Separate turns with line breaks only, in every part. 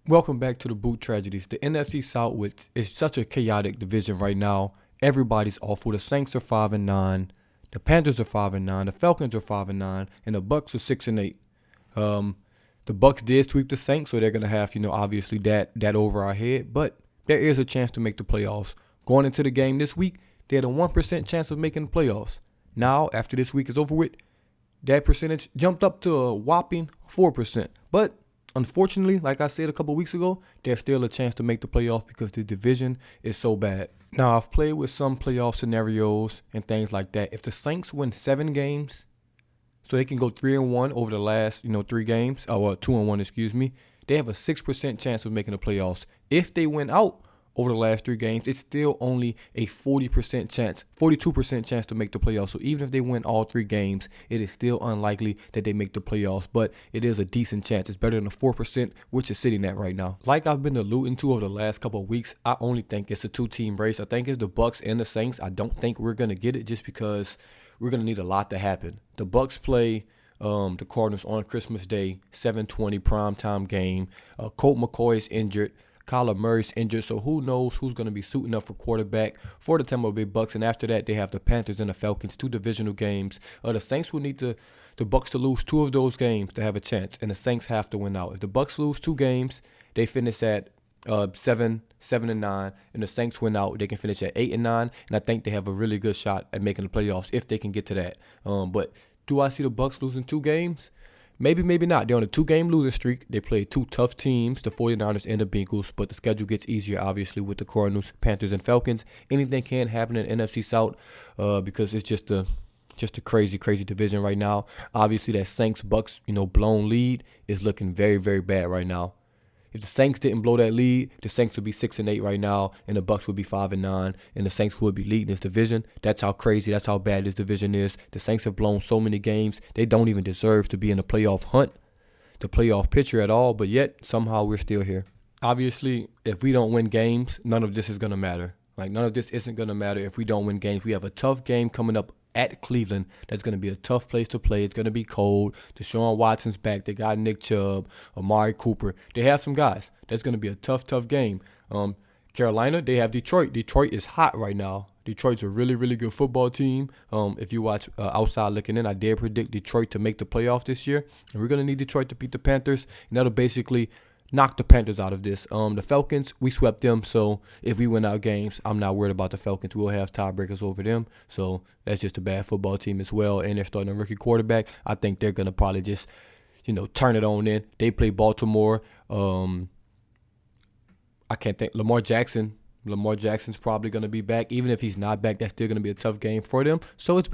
Welcome back to the Boot Tragedies. The NFC South, which is such a chaotic division right now. Everybody's awful. The Saints are 5-9. The Panthers are 5-9. The Falcons are 5-9, and the Bucks are 6-8. The Bucks did sweep the Saints, so they're gonna have, obviously that over our head. But there is a chance to make the playoffs. Going into the game this week, they had a 1% chance of making the playoffs. Now, after this week is over with, that percentage jumped up to a whopping 4%. But unfortunately, like I said a couple weeks ago, there's still a chance to make the playoffs because the division is so bad. Now, I've played with some playoff scenarios and things like that. If the Saints win 7 games, so they can go 3-1 over the last, 3 games, 2-1, excuse me, they have a 6% chance of making the playoffs. If they win out over the last 3 games, it's still only a 40% chance, 42% chance to make the playoffs. So even if they win all 3 games, it is still unlikely that they make the playoffs, but it is a decent chance. It's better than the 4%, which is sitting at right now. Like I've been alluding to over the last couple of weeks, I only think it's a 2-team race. I think it's the Bucks and the Saints. I don't think we're going to get it just because we're going to need a lot to happen. The Bucks play the Cardinals on Christmas Day, 7:20 primetime game. Colt McCoy is injured. Kyler Murray's injured, so who knows who's going to be suiting up for quarterback for the Tampa Bay Bucks. And after that, they have the Panthers and the Falcons, 2 divisional games. The Saints will need the Bucks to lose 2 of those games to have a chance, and the Saints have to win out. If the Bucks lose 2 games, they finish at 7-9, and the Saints win out, they can finish at 8-9, and I think they have a really good shot at making the playoffs if they can get to that. But do I see the Bucks losing 2 games? Maybe, maybe not. They're on a 2-game losing streak. They play 2 tough teams, the 49ers and the Bengals, but the schedule gets easier, obviously, with the Cardinals, Panthers, and Falcons. Anything can happen in the NFC South because it's just a crazy, crazy division right now. Obviously, that Saints-Bucks, blown lead is looking very, very bad right now. If the Saints didn't blow that lead, the Saints would be 6-8 right now, and the Bucks would be 5-9, and the Saints would be leading this division. That's how crazy, that's how bad this division is. The Saints have blown so many games, they don't even deserve to be in the playoff hunt, the playoff picture at all, but yet somehow we're still here. Obviously, if we don't win games, none of this is going to matter. None of this isn't going to matter if we don't win games. We have a tough game coming up at Cleveland. That's going to be a tough place to play. It's going to be cold. Deshaun Watson's back. They got Nick Chubb, Amari Cooper. They have some guys. That's going to be a tough, tough game. Carolina, they have Detroit. Detroit is hot right now. Detroit's a really, really good football team. If you watch Outside Looking In, I dare predict Detroit to make the playoffs this year. And we're going to need Detroit to beat the Panthers. And that'll basically knock the Panthers out of this. The Falcons, we swept them, so if we win our games, I'm not worried about the Falcons. We'll have tiebreakers over them, so that's just a bad football team as well, and they're starting a rookie quarterback. I think they're going to probably just, turn it on in. They play Baltimore. I can't think. Lamar Jackson's probably going to be back. Even if he's not back, that's still going to be a tough game for them. So it's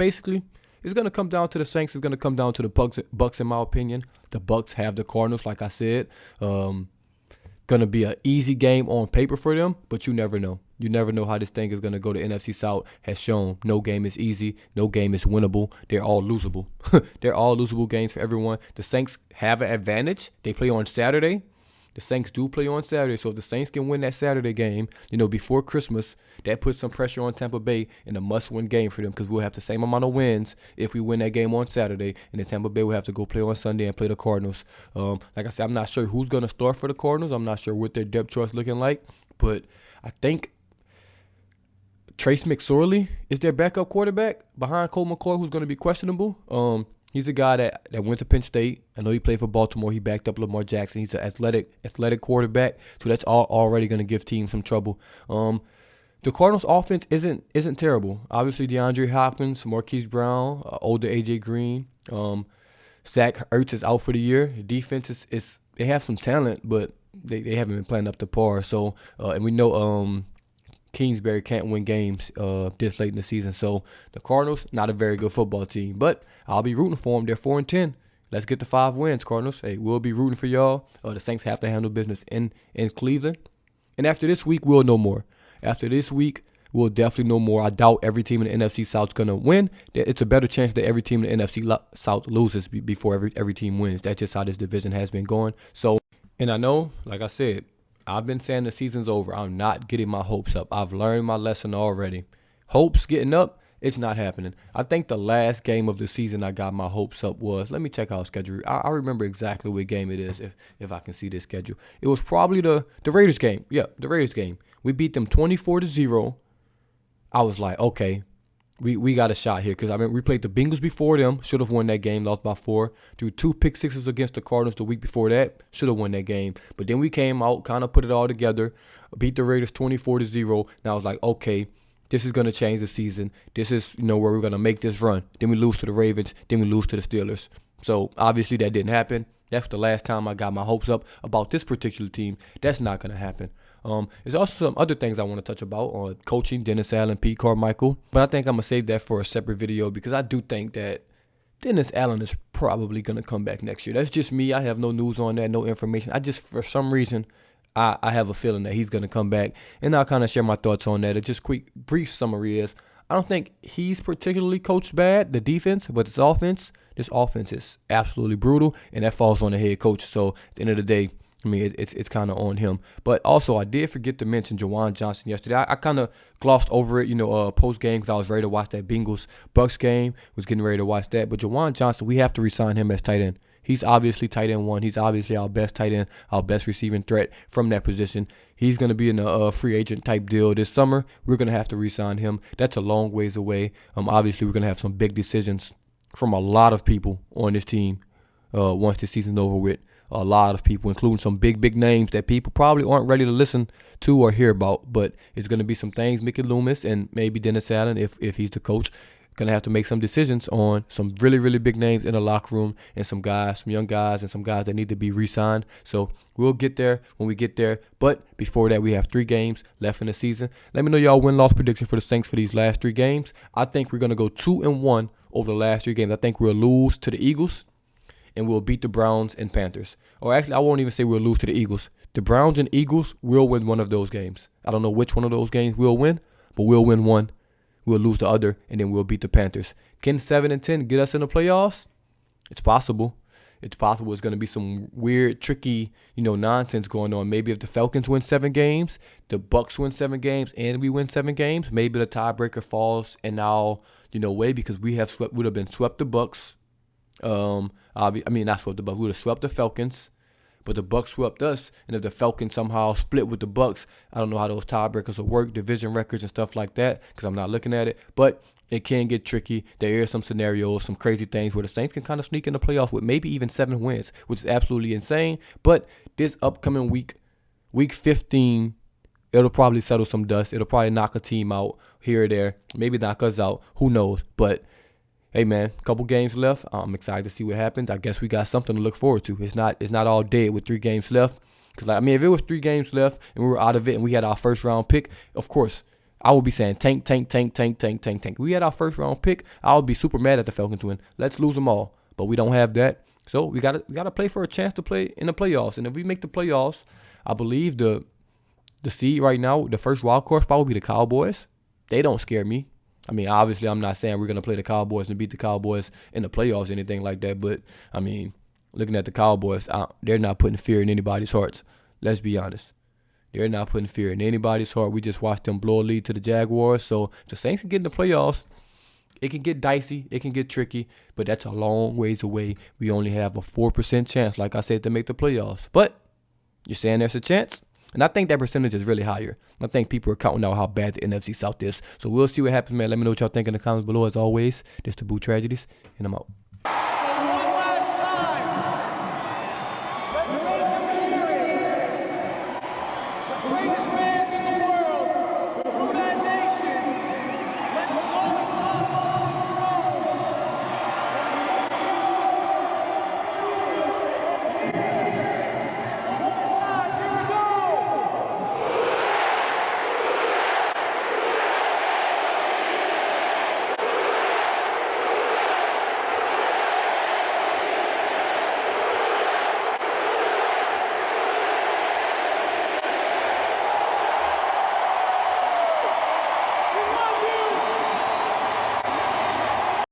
going to come down to the Saints. It's going to come down to the Bucks, in my opinion. The Bucks have the Cardinals, like I said. Going to be an easy game on paper for them, but you never know. You never know how this thing is going to go. The NFC South has shown no game is easy. No game is winnable. They're all losable. They're all losable games for everyone. The Saints have an advantage. They play on Saturday. The Saints do play on Saturday, so if the Saints can win that Saturday game, before Christmas, that puts some pressure on Tampa Bay in a must-win game for them because we'll have the same amount of wins if we win that game on Saturday, and then Tampa Bay will have to go play on Sunday and play the Cardinals. Like I said, I'm not sure who's going to start for the Cardinals. I'm not sure what their depth chart is looking like, but I think Trace McSorley is their backup quarterback behind Colt McCoy, who's going to be questionable. He's a guy that went to Penn State. I know he played for Baltimore. He backed up Lamar Jackson. He's an athletic quarterback, so that's already going to give teams some trouble. The Cardinals' offense isn't terrible. Obviously, DeAndre Hopkins, Marquise Brown, older A.J. Green. Zach Ertz is out for the year. The defense is they have some talent, but they haven't been playing up to par. So, and we know Kingsbury can't win games this late in the season. So the Cardinals, not a very good football team, but I'll be rooting for them. They're 4-10. Let's get the 5 wins, Cardinals. Hey, we'll be rooting for y'all. The Saints have to handle business in Cleveland. And after this week, we'll know more. After this week, we'll definitely know more. I doubt every team in the NFC South is going to win. It's a better chance that every team in the NFC South loses before every team wins. That's just how this division has been going. So, and I know, like I said, I've been saying the season's over. I'm not getting my hopes up. I've learned my lesson already. Hopes getting up It's not happening. I think the last game of the season I got my hopes up was, let me check our schedule. I remember exactly what game it is if I can see this schedule. It was probably the Raiders game. Yeah, the Raiders game. We beat them 24-0. I was like, okay, we got a shot here, because I mean, we played the Bengals before them, should have won that game, lost by 4. Threw 2 pick sixes against the Cardinals the week before that, should have won that game. But then we came out, kind of put it all together, beat the Raiders 24-0. And I was like, okay, this is going to change the season. This is, where we're going to make this run. Then we lose to the Ravens, then we lose to the Steelers. So obviously that didn't happen. That's the last time I got my hopes up about this particular team. That's not going to happen. There's also some other things I want to touch about on coaching, Dennis Allen, Pete Carmichael. But I think I'm going to save that for a separate video, because I do think that Dennis Allen is probably going to come back next year. That's just me. I have no news on that, no information. For some reason, I have a feeling that he's going to come back. And I'll kind of share my thoughts on that. A just quick, brief summary is, I don't think he's particularly coached bad, the defense, but this offense is absolutely brutal, and that falls on the head coach. So at the end of the day, I mean, it's kind of on him. But also, I did forget to mention Juwan Johnson yesterday. I kind of glossed over it, post game, because I was ready to watch that Bengals-Bucks game. Was getting ready to watch that. But Juwan Johnson, we have to re-sign him as tight end. He's obviously tight end 1. He's obviously our best tight end, our best receiving threat from that position. He's going to be in a free agent type deal this summer. We're going to have to re-sign him. That's a long ways away. Obviously, we're going to have some big decisions from a lot of people on this team once the season's over with. A lot of people, including some big names that people probably aren't ready to listen to or hear about. But it's going to be some things. Mickey Loomis and maybe Dennis Allen, if he's the coach, going to have to make some decisions on some really big names in the locker room, and some young guys, and some guys that need to be re-signed. So we'll get there when we get there. But before that, we have 3 games left in the season. Let me know y'all win-loss prediction for the Saints for these last 3 games. I think we're going to go 2-1 over the last 3 games. I think we'll lose to the Eagles, and we'll beat the Browns and Panthers. Or actually, I won't even say we'll lose to the Eagles. The Browns and Eagles will win one of those games. I don't know which one of those games we'll win, but we'll win one. We'll lose the other, and then we'll beat the Panthers. Can 7-10 get us in the playoffs? It's possible. It's possible. It's going to be some weird, tricky, nonsense going on. Maybe if the Falcons win 7 games, the Bucks win 7 games, and we win 7 games, maybe the tiebreaker falls in our, way, because would have been swept the Bucks. Not swept the Bucks. We would have swept the Falcons, but the Bucks swept us. And if the Falcons somehow split with the Bucks, I don't know how those tiebreakers will work, division records and stuff like that, because I'm not looking at it. But it can get tricky. There are some scenarios, some crazy things where the Saints can kind of sneak in the playoffs with maybe even 7 wins, which is absolutely insane. But this upcoming week 15, it'll probably settle some dust. It'll probably knock a team out here or there, maybe knock us out. Who knows? But hey man, couple games left. I'm excited to see what happens. I guess we got something to look forward to. It's not all dead with 3 games left. Because if it was 3 games left and we were out of it and we had our first round pick, of course I would be saying tank. We had our first round pick. I would be super mad at the Falcons win. Let's lose them all. But we don't have that. So we gotta play for a chance to play in the playoffs. And if we make the playoffs, I believe the seed right now, the first wild card spot will be the Cowboys. They don't scare me. Obviously, I'm not saying we're going to play the Cowboys and beat the Cowboys in the playoffs or anything like that. But, looking at the Cowboys, they're not putting fear in anybody's hearts. Let's be honest. They're not putting fear in anybody's heart. We just watched them blow a lead to the Jaguars. So, if the Saints can get in the playoffs, it can get dicey. It can get tricky. But that's a long ways away. We only have a 4% chance, like I said, to make the playoffs. But you're saying there's a chance? And I think that percentage is really higher. I think people are counting out how bad the NFC South is. So we'll see what happens, man. Let me know what y'all think in the comments below. As always, this is DaBoot Tragedies, and I'm out.